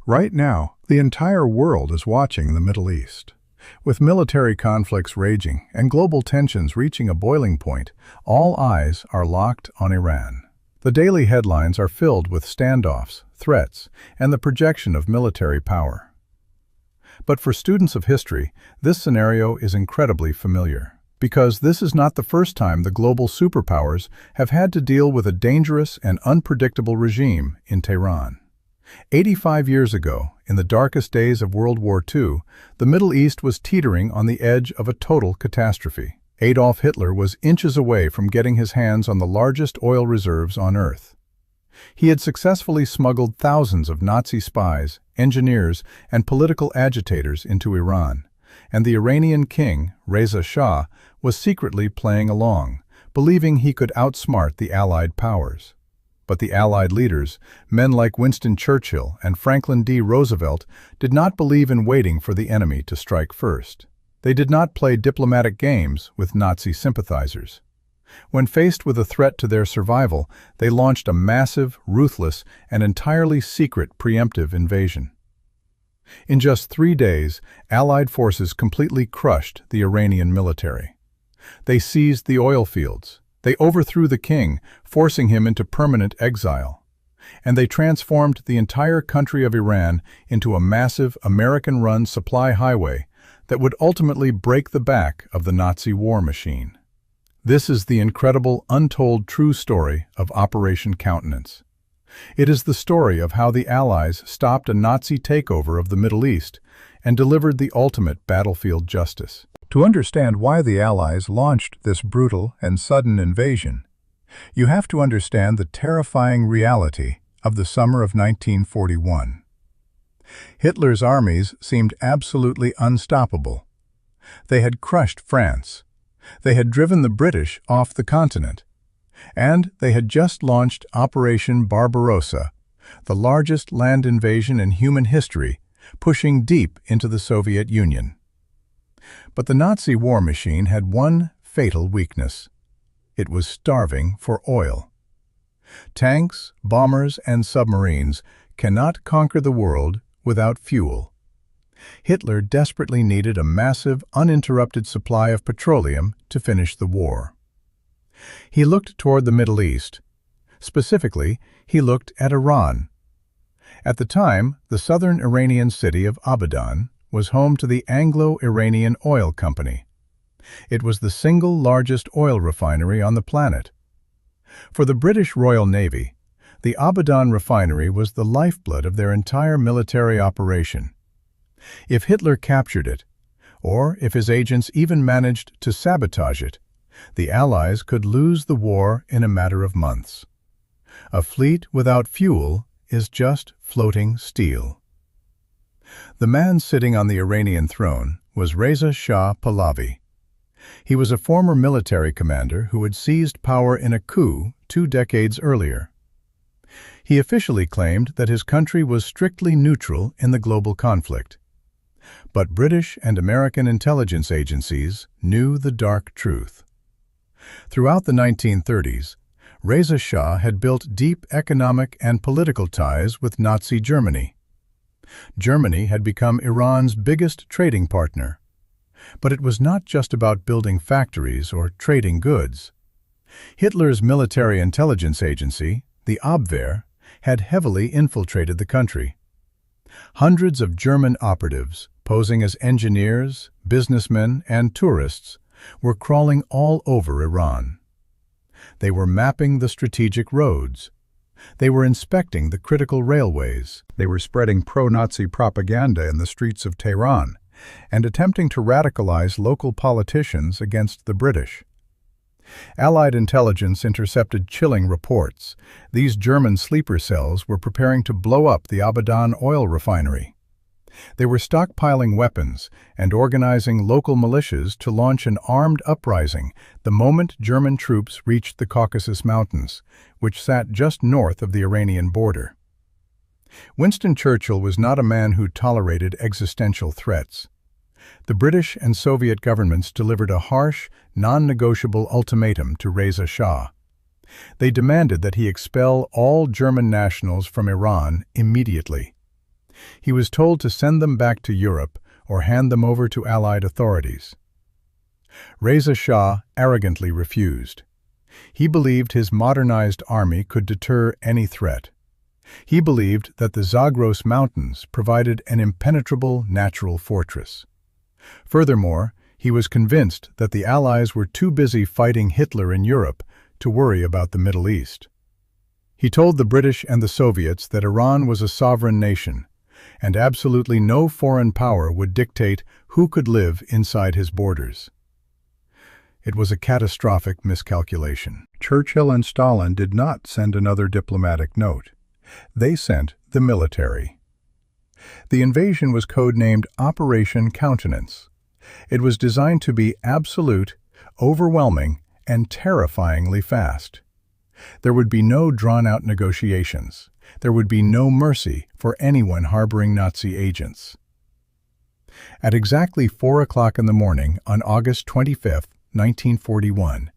Right now, the entire world is watching the Middle East. With military conflicts raging and global tensions reaching a boiling point, all eyes are locked on Iran. The daily headlines are filled with standoffs, threats, and the projection of military power. But for students of history, this scenario is incredibly familiar, because this is not the first time the global superpowers have had to deal with a dangerous and unpredictable regime in Tehran. 85 years ago, in the darkest days of World War II, the Middle East was teetering on the edge of a total catastrophe. Adolf Hitler was inches away from getting his hands on the largest oil reserves on Earth. He had successfully smuggled thousands of Nazi spies, engineers, and political agitators into Iran, and the Iranian King, Reza Shah, was secretly playing along, believing he could outsmart the Allied powers. But the Allied leaders, men like Winston Churchill and Franklin D. Roosevelt, did not believe in waiting for the enemy to strike first. They did not play diplomatic games with Nazi sympathizers. When faced with a threat to their survival, they launched a massive, ruthless, and entirely secret preemptive invasion. In just 3 days, Allied forces completely crushed the Iranian military. They seized the oil fields. They overthrew the king, forcing him into permanent exile. And they transformed the entire country of Iran into a massive American-run supply highway that would ultimately break the back of the Nazi war machine. This is the incredible, untold true story of Operation Countenance. It is the story of how the Allies stopped a Nazi takeover of the Middle East and delivered the ultimate battlefield justice. To understand why the Allies launched this brutal and sudden invasion, you have to understand the terrifying reality of the summer of 1941. Hitler's armies seemed absolutely unstoppable. They had crushed France. They had driven the British off the continent. And they had just launched Operation Barbarossa, the largest land invasion in human history, pushing deep into the Soviet Union. But the Nazi war machine had one fatal weakness. It was starving for oil. Tanks, bombers, and submarines cannot conquer the world without fuel. Hitler desperately needed a massive, uninterrupted supply of petroleum to finish the war. He looked toward the Middle East. Specifically, he looked at Iran. At the time, the southern Iranian city of Abadan was home to the Anglo-Iranian Oil Company. It was the single largest oil refinery on the planet. For the British Royal Navy, the Abadan refinery was the lifeblood of their entire military operation. If Hitler captured it, or if his agents even managed to sabotage it, the Allies could lose the war in a matter of months. A fleet without fuel is just floating steel. The man sitting on the Iranian throne was Reza Shah Pahlavi. He was a former military commander who had seized power in a coup 2 decades earlier. He officially claimed that his country was strictly neutral in the global conflict. But British and American intelligence agencies knew the dark truth. Throughout the 1930s, Reza Shah had built deep economic and political ties with Nazi Germany. Germany had become Iran's biggest trading partner. But it was not just about building factories or trading goods. Hitler's military intelligence agency, the Abwehr, had heavily infiltrated the country. Hundreds of German operatives, posing as engineers, businessmen, and tourists, were crawling all over Iran. They were mapping the strategic roads. They were inspecting the critical railways. They were spreading pro-Nazi propaganda in the streets of Tehran and attempting to radicalize local politicians against the British. Allied intelligence intercepted chilling reports. These German sleeper cells were preparing to blow up the Abadan oil refinery. They were stockpiling weapons and organizing local militias to launch an armed uprising the moment German troops reached the Caucasus Mountains, which sat just north of the Iranian border. Winston Churchill was not a man who tolerated existential threats. The British and Soviet governments delivered a harsh, non-negotiable ultimatum to Reza Shah. They demanded that he expel all German nationals from Iran immediately. He was told to send them back to Europe or hand them over to Allied authorities. Reza Shah arrogantly refused. He believed his modernized army could deter any threat. He believed that the Zagros Mountains provided an impenetrable natural fortress. Furthermore, he was convinced that the Allies were too busy fighting Hitler in Europe to worry about the Middle East. He told the British and the Soviets that Iran was a sovereign nation, and absolutely no foreign power would dictate who could live inside his borders. It was a catastrophic miscalculation. Churchill and Stalin did not send another diplomatic note. They sent the military. The invasion was codenamed Operation Countenance. It was designed to be absolute, overwhelming, and terrifyingly fast. There would be no drawn-out negotiations. There would be no mercy for anyone harboring Nazi agents. At exactly 4 o'clock in the morning on August 25, 1941,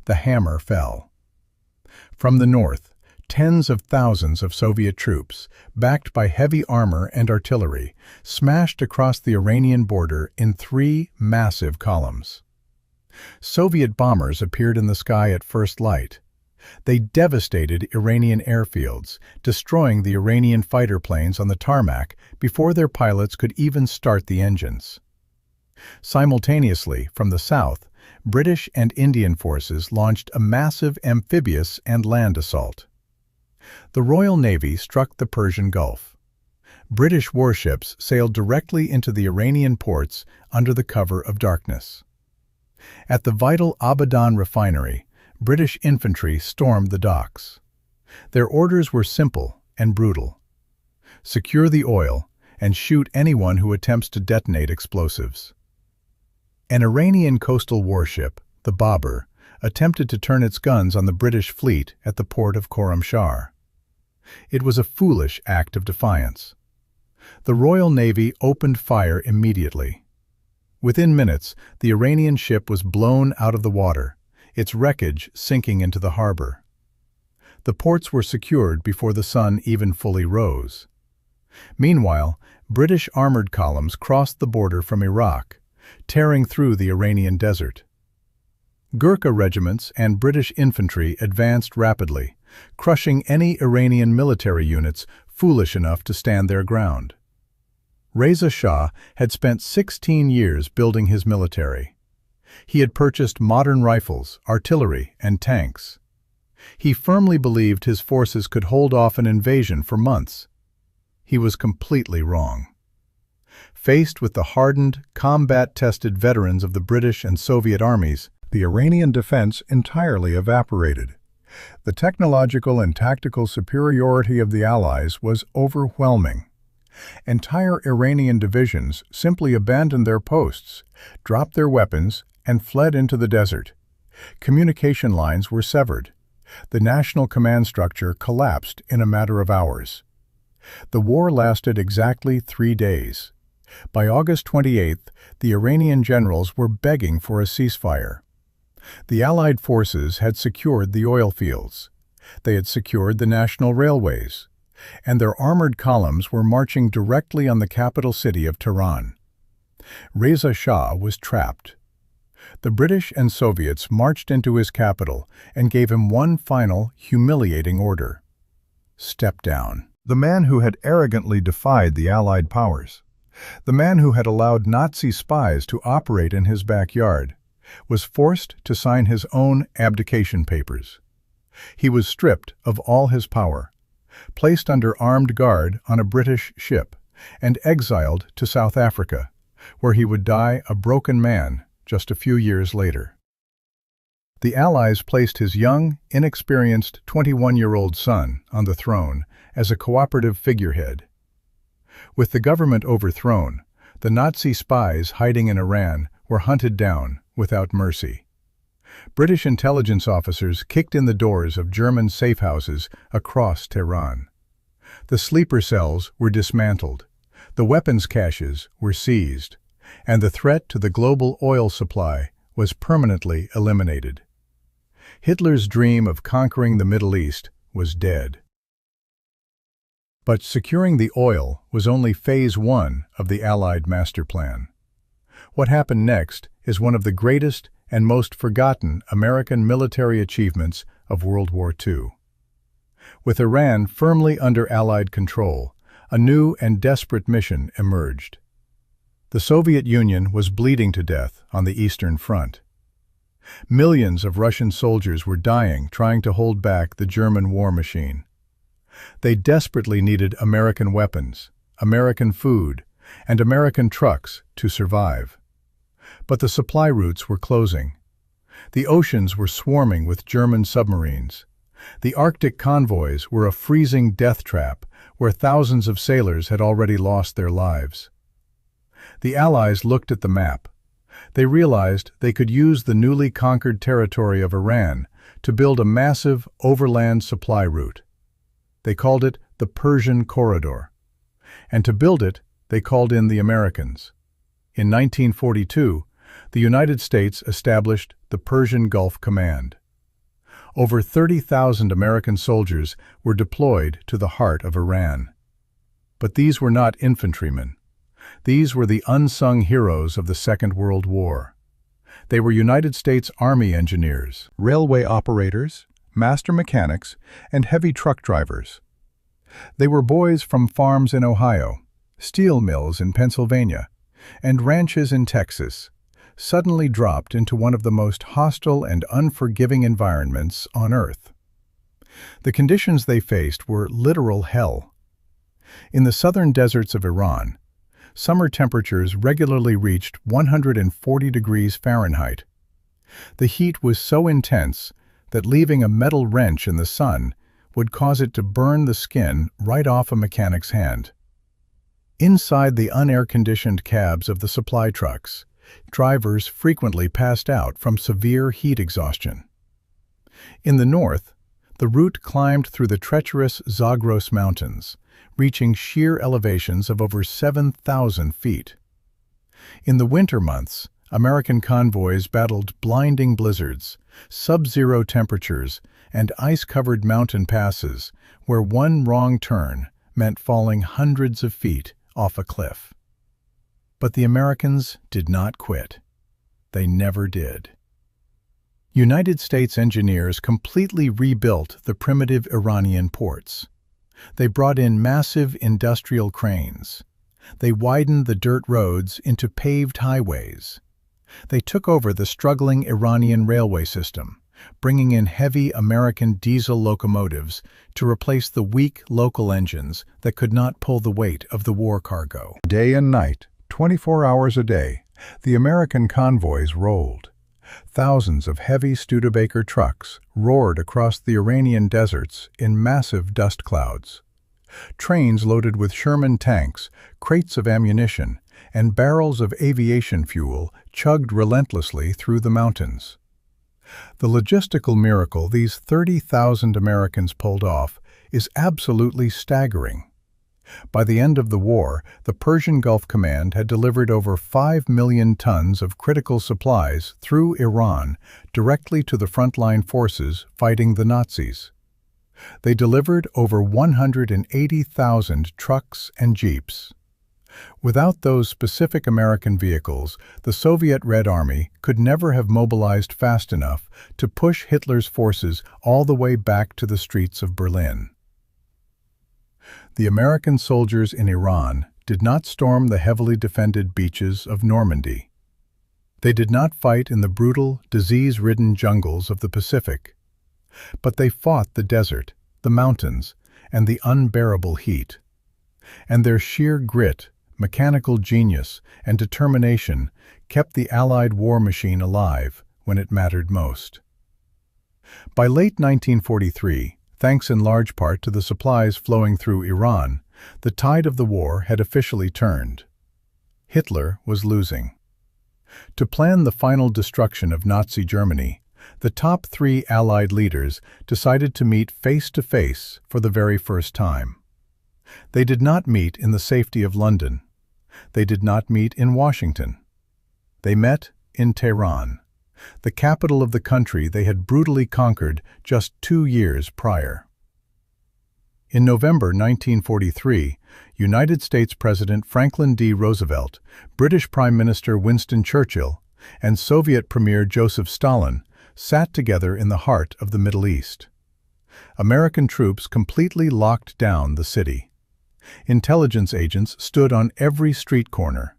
the hammer fell. From the north, tens of thousands of Soviet troops, backed by heavy armor and artillery, smashed across the Iranian border in 3 massive columns. Soviet bombers appeared in the sky at first light. They devastated Iranian airfields, destroying the Iranian fighter planes on the tarmac before their pilots could even start the engines. Simultaneously, from the south, British and Indian forces launched a massive amphibious and land assault. The Royal Navy struck the Persian Gulf. British warships sailed directly into the Iranian ports under the cover of darkness. At the vital Abadan refinery, British infantry stormed the docks. Their orders were simple and brutal. Secure the oil and shoot anyone who attempts to detonate explosives. An Iranian coastal warship, the Babur, attempted to turn its guns on the British fleet at the port of Khorramshahr. It was a foolish act of defiance. The Royal Navy opened fire immediately. Within minutes, the Iranian ship was blown out of the water, its wreckage sinking into the harbor. The ports were secured before the sun even fully rose. Meanwhile, British armored columns crossed the border from Iraq, tearing through the Iranian desert. Gurkha regiments and British infantry advanced rapidly, crushing any Iranian military units foolish enough to stand their ground. Reza Shah had spent 16 years building his military. He had purchased modern rifles, artillery, and tanks. He firmly believed his forces could hold off an invasion for months. He was completely wrong. Faced with the hardened, combat-tested veterans of the British and Soviet armies, the Iranian defense entirely evaporated. The technological and tactical superiority of the Allies was overwhelming. Entire Iranian divisions simply abandoned their posts, dropped their weapons, and fled into the desert. Communication lines were severed. The national command structure collapsed in a matter of hours. The war lasted exactly 3 days. By August 28th, the Iranian generals were begging for a ceasefire. The Allied forces had secured the oil fields. They had secured the national railways, and their armored columns were marching directly on the capital city of Tehran. Reza Shah was trapped. The British and Soviets marched into his capital and gave him one final, humiliating order: step down. The man who had arrogantly defied the Allied powers, the man who had allowed Nazi spies to operate in his backyard, was forced to sign his own abdication papers. He was stripped of all his power, placed under armed guard on a British ship, and exiled to South Africa, where he would die a broken man just a few years later. The Allies placed his young, inexperienced 21-year-old son on the throne as a cooperative figurehead. With the government overthrown, the Nazi spies hiding in Iran were hunted down without mercy. British intelligence officers kicked in the doors of German safe houses across Tehran. The sleeper cells were dismantled, the weapons caches were seized, and the threat to the global oil supply was permanently eliminated. Hitler's dream of conquering the Middle East was dead. But securing the oil was only phase one of the Allied master plan. What happened next is one of the greatest and most forgotten American military achievements of World War II. With Iran firmly under Allied control, a new and desperate mission emerged. The Soviet Union was bleeding to death on the Eastern Front. Millions of Russian soldiers were dying trying to hold back the German war machine. They desperately needed American weapons, American food, and American trucks to survive. But the supply routes were closing. The oceans were swarming with German submarines. The Arctic convoys were a freezing death trap where thousands of sailors had already lost their lives. The Allies looked at the map. They realized they could use the newly conquered territory of Iran to build a massive overland supply route. They called it the Persian Corridor. And to build it, they called in the Americans. In 1942, the United States established the Persian Gulf Command. Over 30,000 American soldiers were deployed to the heart of Iran. But these were not infantrymen. These were the unsung heroes of the Second World War. They were United States Army engineers, railway operators, master mechanics, and heavy truck drivers. They were boys from farms in Ohio, steel mills in Pennsylvania, and ranches in Texas, suddenly dropped into one of the most hostile and unforgiving environments on Earth. The conditions they faced were literal hell. In the southern deserts of Iran, summer temperatures regularly reached 140 degrees Fahrenheit. The heat was so intense that leaving a metal wrench in the sun would cause it to burn the skin right off a mechanic's hand. Inside the unair-conditioned cabs of the supply trucks, drivers frequently passed out from severe heat exhaustion. In the north, the route climbed through the treacherous Zagros Mountains, reaching sheer elevations of over 7,000 feet. In the winter months, American convoys battled blinding blizzards, sub-zero temperatures, and ice-covered mountain passes where one wrong turn meant falling hundreds of feet off a cliff. But the Americans did not quit. They never did. United States engineers completely rebuilt the primitive Iranian ports. They brought in massive industrial cranes. They widened the dirt roads into paved highways. They took over the struggling Iranian railway system, bringing in heavy American diesel locomotives to replace the weak local engines that could not pull the weight of the war cargo. Day and night, 24 hours a day, the American convoys rolled. Thousands of heavy Studebaker trucks roared across the Iranian deserts in massive dust clouds. Trains loaded with Sherman tanks, crates of ammunition, and barrels of aviation fuel chugged relentlessly through the mountains. The logistical miracle these 30,000 Americans pulled off is absolutely staggering. By the end of the war, the Persian Gulf Command had delivered over 5 million tons of critical supplies through Iran directly to the frontline forces fighting the Nazis. They delivered over 180,000 trucks and jeeps. Without those specific American vehicles, the Soviet Red Army could never have mobilized fast enough to push Hitler's forces all the way back to the streets of Berlin. The American soldiers in Iran did not storm the heavily defended beaches of Normandy. They did not fight in the brutal, disease-ridden jungles of the Pacific. But they fought the desert, the mountains, and the unbearable heat. And their sheer grit, mechanical genius, and determination kept the Allied war machine alive when it mattered most. By late 1943, thanks in large part to the supplies flowing through Iran, the tide of the war had officially turned. Hitler was losing. To plan the final destruction of Nazi Germany, the top 3 Allied leaders decided to meet face-to-face for the very first time. They did not meet in the safety of London. They did not meet in Washington. They met in Tehran, the capital of the country they had brutally conquered just 2 years prior. In November 1943, United States President Franklin D. Roosevelt, British Prime Minister Winston Churchill, and Soviet Premier Joseph Stalin sat together in the heart of the Middle East. American troops completely locked down the city. Intelligence agents stood on every street corner.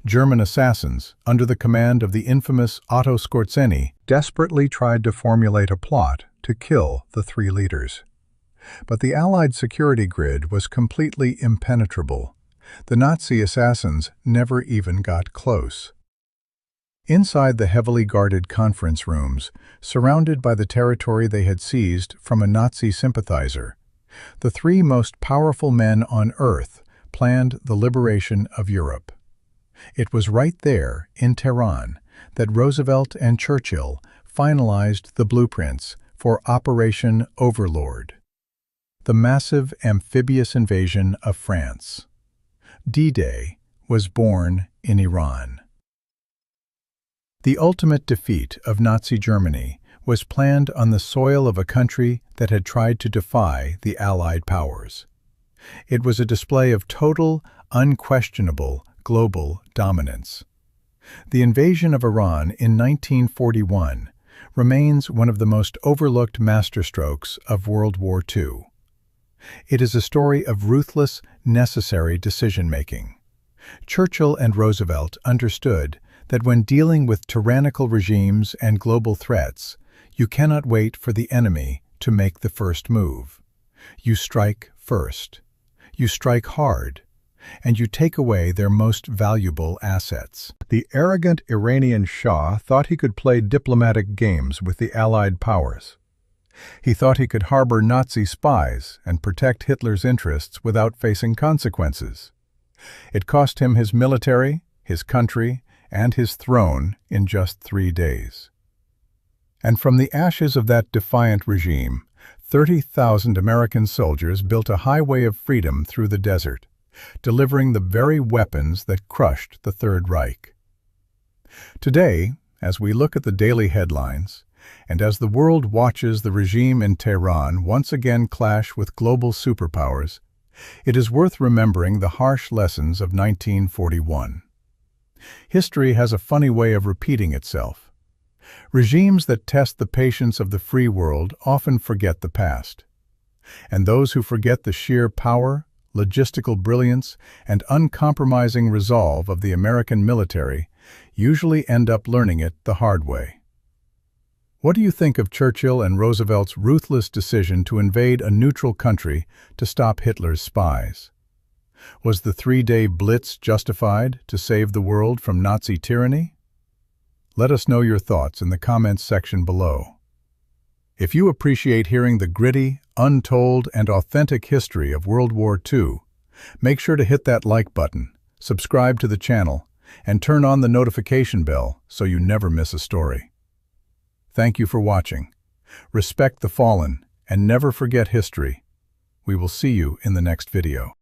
German assassins, under the command of the infamous Otto Skorzeny, desperately tried to formulate a plot to kill the three leaders. But the Allied security grid was completely impenetrable. The Nazi assassins never even got close. Inside the heavily guarded conference rooms, surrounded by the territory they had seized from a Nazi sympathizer, the three most powerful men on Earth planned the liberation of Europe. It was right there, in Tehran, that Roosevelt and Churchill finalized the blueprints for Operation Overlord, the massive amphibious invasion of France. D-Day was born in Iran. The ultimate defeat of Nazi Germany was planned on the soil of a country that had tried to defy the Allied powers. It was a display of total, unquestionable global dominance. The invasion of Iran in 1941 remains one of the most overlooked masterstrokes of World War II. It is a story of ruthless, necessary decision-making. Churchill and Roosevelt understood that when dealing with tyrannical regimes and global threats, you cannot wait for the enemy to make the first move. You strike first. You strike hard, and you take away their most valuable assets. The arrogant Iranian Shah thought he could play diplomatic games with the Allied powers. He thought he could harbor Nazi spies and protect Hitler's interests without facing consequences. It cost him his military, his country, and his throne in just 3 days. And from the ashes of that defiant regime, 30,000 American soldiers built a highway of freedom through the desert, delivering the very weapons that crushed the Third Reich. Today, as we look at the daily headlines, and as the world watches the regime in Tehran once again clash with global superpowers, it is worth remembering the harsh lessons of 1941. History has a funny way of repeating itself. Regimes that test the patience of the free world often forget the past. And those who forget the sheer power, logistical brilliance, and uncompromising resolve of the American military usually end up learning it the hard way. What do you think of Churchill and Roosevelt's ruthless decision to invade a neutral country to stop Hitler's spies? Was the 3-day blitz justified to save the world from Nazi tyranny? Let us know your thoughts in the comments section below. If you appreciate hearing the gritty, untold, and authentic history of World War II, make sure to hit that like button, subscribe to the channel, and turn on the notification bell so you never miss a story. Thank you for watching. Respect the fallen and never forget history. We will see you in the next video.